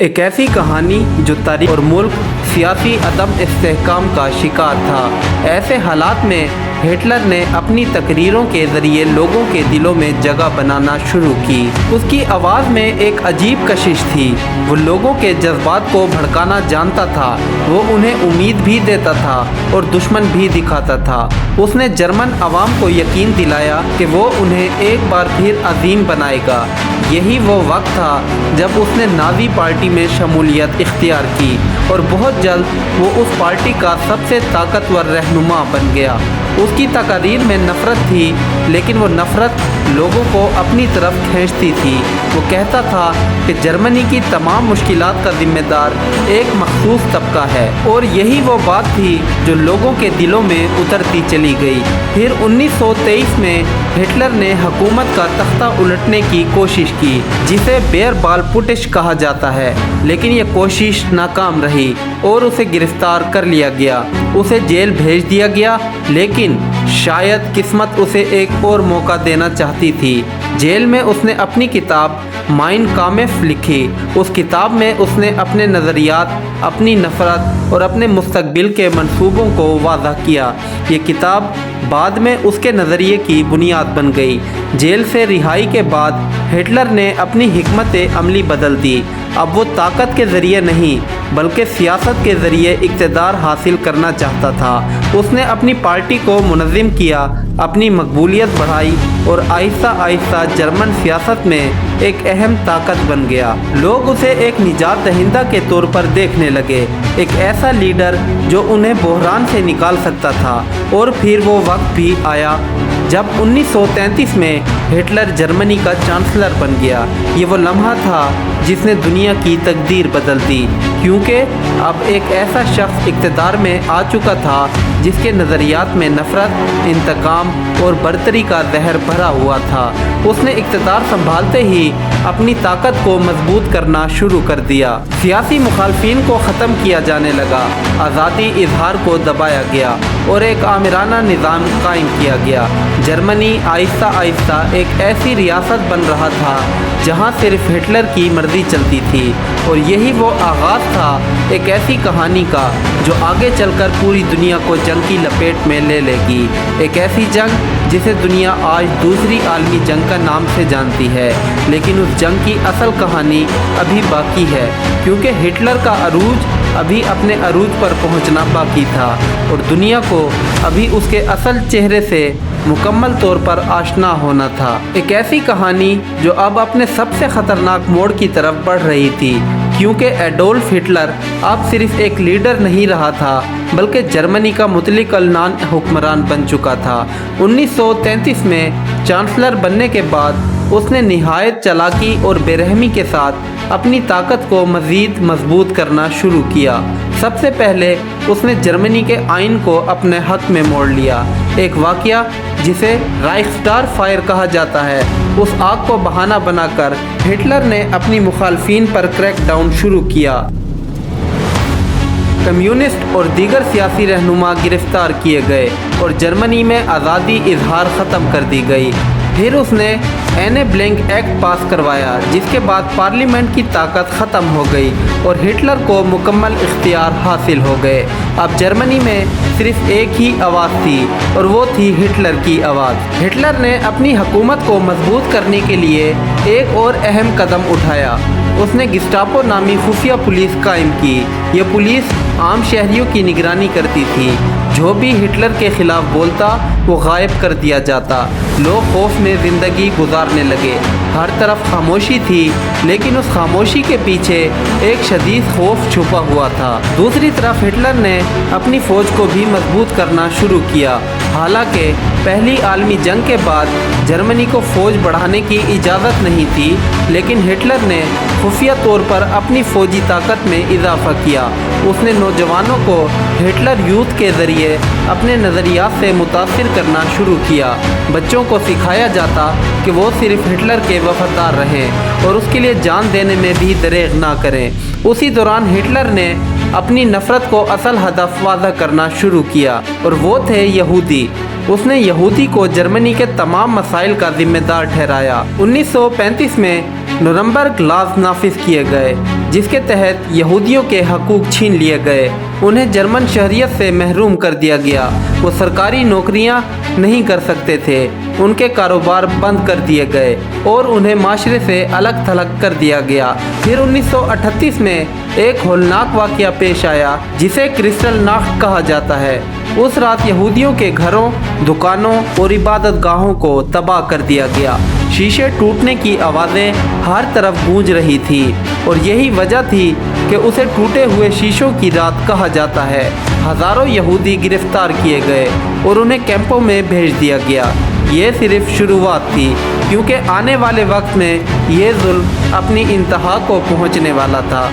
ایک ایسی کہانی جو تاریخ اور ملک سیاسی عدم استحکام کا شکار تھا۔ ایسے حالات میں ہٹلر نے اپنی تقریروں کے ذریعے لوگوں کے دلوں میں جگہ بنانا شروع کی۔ اس کی آواز میں ایک عجیب کشش تھی۔ وہ لوگوں کے جذبات کو بھڑکانا جانتا تھا، وہ انہیں امید بھی دیتا تھا اور دشمن بھی دکھاتا تھا۔ اس نے جرمن عوام کو یقین دلایا کہ وہ انہیں ایک بار پھر عظیم بنائے گا۔ یہی وہ وقت تھا جب اس نے نازی پارٹی میں شمولیت اختیار کی اور بہت جلد وہ اس پارٹی کا سب سے طاقتور رہنما بن گیا۔ اس کی تقاریر میں نفرت تھی، لیکن وہ نفرت لوگوں کو اپنی طرف کھینچتی تھی۔ وہ کہتا تھا کہ جرمنی کی تمام مشکلات کا ذمہ دار ایک مخصوص طبقہ ہے، اور یہی وہ بات تھی جو لوگوں کے دلوں میں اترتی چلی گئی۔ پھر 1923 میں ہٹلر نے حکومت کا تختہ الٹنے کی کوشش کی، جسے بیر بال پٹش کہا جاتا ہے، لیکن یہ کوشش ناکام رہی اور اسے گرفتار کر لیا گیا۔ اسے جیل بھیج دیا گیا، لیکن شاید قسمت اسے ایک اور موقع دینا چاہتی تھی۔ جیل میں اس نے اپنی کتاب مائن کامپف لکھی۔ اس کتاب میں اس نے اپنے نظریات، اپنی نفرت اور اپنے مستقبل کے منصوبوں کو واضح کیا۔ یہ کتاب بعد میں اس کے نظریے کی بنیاد بن گئی۔ جیل سے رہائی کے بعد ہٹلر نے اپنی حکمت عملی بدل دی۔ اب وہ طاقت کے ذریعے نہیں بلکہ سیاست کے ذریعے اقتدار حاصل کرنا چاہتا تھا۔ اس نے اپنی پارٹی کو منظم کیا، اپنی مقبولیت بڑھائی اور آہستہ آہستہ جرمن سیاست میں ایک اہم طاقت بن گیا۔ لوگ اسے ایک نجات دہندہ کے طور پر دیکھنے لگے، ایک ایسا لیڈر جو انہیں بحران سے نکال سکتا تھا۔ اور پھر وہ وقت بھی آیا جب 1933 میں ہٹلر جرمنی کا چانسلر بن گیا۔ یہ وہ لمحہ تھا جس نے دنیا کی تقدیر بدل دی، کیونکہ اب ایک ایسا شخص اقتدار میں آ چکا تھا جس کے نظریات میں نفرت، انتقام اور برتری کا زہر بھرا ہوا تھا۔ اس نے اقتدار سنبھالتے ہی اپنی طاقت کو مضبوط کرنا شروع کر دیا۔ سیاسی مخالفین کو ختم کیا جانے لگا، آزادی اظہار کو دبایا گیا اور ایک آمرانہ نظام قائم کیا گیا۔ جرمنی آہستہ آہستہ ایک ایسی ریاست بن رہا تھا جہاں صرف ہٹلر کی مرضی چلتی تھی، اور یہی وہ آغاز تھا ایک ایسی کہانی کا جو آگے چل کر پوری دنیا کو جنگ کی لپیٹ میں لے لے گی۔ ایک ایسی جنگ جسے دنیا آج دوسری عالمی جنگ کا نام سے جانتی ہے، لیکن اس جنگ کی اصل کہانی ابھی باقی ہے، کیونکہ ہٹلر کا عروج ابھی اپنے عروج پر پہنچنا باقی تھا اور دنیا کو ابھی اس کے اصل چہرے سے مکمل طور پر آشنا ہونا تھا۔ ایک ایسی کہانی جو اب اپنے سب سے خطرناک موڑ کی طرف بڑھ رہی تھی، کیونکہ ایڈولف ہٹلر اب صرف ایک لیڈر نہیں رہا تھا بلکہ جرمنی کا مطلق العنان حکمران بن چکا تھا۔ 1933 میں چانسلر بننے کے بعد اس نے نہایت چالاکی اور بے رحمی کے ساتھ اپنی طاقت کو مزید مضبوط کرنا شروع کیا۔ سب سے پہلے اس نے جرمنی کے آئین کو اپنے حق میں موڑ لیا۔ ایک واقعہ جسے رائخسٹاگ فائر کہا جاتا ہے، اس آگ کو بہانہ بنا کر ہٹلر نے اپنی مخالفین پر کریک ڈاؤن شروع کیا۔ کمیونسٹ اور دیگر سیاسی رہنما گرفتار کیے گئے اور جرمنی میں آزادی اظہار ختم کر دی گئی۔ پھر اس نے اینے بلینک ایکٹ پاس کروایا، جس کے بعد پارلیمنٹ کی طاقت ختم ہو گئی اور ہٹلر کو مکمل اختیار حاصل ہو گئے۔ اب جرمنی میں صرف ایک ہی آواز تھی اور وہ تھی ہٹلر کی آواز۔ ہٹلر نے اپنی حکومت کو مضبوط کرنے کے لیے ایک اور اہم قدم اٹھایا۔ اس نے گسٹاپو نامی خفیہ پولیس قائم کی۔ یہ پولیس عام شہریوں کی نگرانی کرتی تھی۔ جو بھی ہٹلر کے خلاف بولتا وہ غائب کر دیا جاتا۔ لوگ خوف میں زندگی گزارنے لگے۔ ہر طرف خاموشی تھی، لیکن اس خاموشی کے پیچھے ایک شدید خوف چھپا ہوا تھا۔ دوسری طرف ہٹلر نے اپنی فوج کو بھی مضبوط کرنا شروع کیا۔ حالانکہ پہلی عالمی جنگ کے بعد جرمنی کو فوج بڑھانے کی اجازت نہیں تھی، لیکن ہٹلر نے خفیہ طور پر اپنی فوجی طاقت میں اضافہ کیا۔ اس نے نوجوانوں کو ہٹلر یوتھ کے ذریعے اپنے نظریات سے متاثر کرنا شروع کیا۔ بچوں کو سکھایا جاتا کہ وہ صرف ہٹلر کے وفادار رہیں اور اس کے لیے جان دینے میں بھی دریغ نہ کریں۔ اسی دوران ہٹلر نے اپنی نفرت کو اصل ہدف واضح کرنا شروع کیا، اور وہ تھے یہودی۔ اس نے یہودی کو جرمنی کے تمام مسائل کا ذمہ دار ٹھہرایا۔ 1935 میں نورمبرگ لاز نافذ کیے گئے جس کے تحت یہودیوں کے حقوق چھین لیے گئے، انہیں جرمن شہریت سے محروم کر دیا گیا، وہ سرکاری نوکریاں نہیں کر سکتے تھے، ان کے کاروبار بند کر دیے گئے اور انہیں معاشرے سے الگ تھلگ کر دیا گیا۔ پھر 1938 میں ایک ہولناک واقعہ پیش آیا جسے کرسٹل ناخت کہا جاتا ہے۔ اس رات یہودیوں کے گھروں، دکانوں اور عبادت گاہوں کو تباہ کر دیا گیا، شیشے ٹوٹنے کی آوازیں ہر طرف گونج رہی تھی اور یہی وجہ تھی کہ اسے ٹوٹے ہوئے شیشوں کی رات کہا جاتا ہے۔ ہزاروں یہودی گرفتار کیے گئے اور انہیں کیمپوں میں بھیج دیا گیا۔ یہ صرف شروعات تھی، کیونکہ آنے والے وقت میں یہ ظلم اپنی انتہا کو پہنچنے والا تھا۔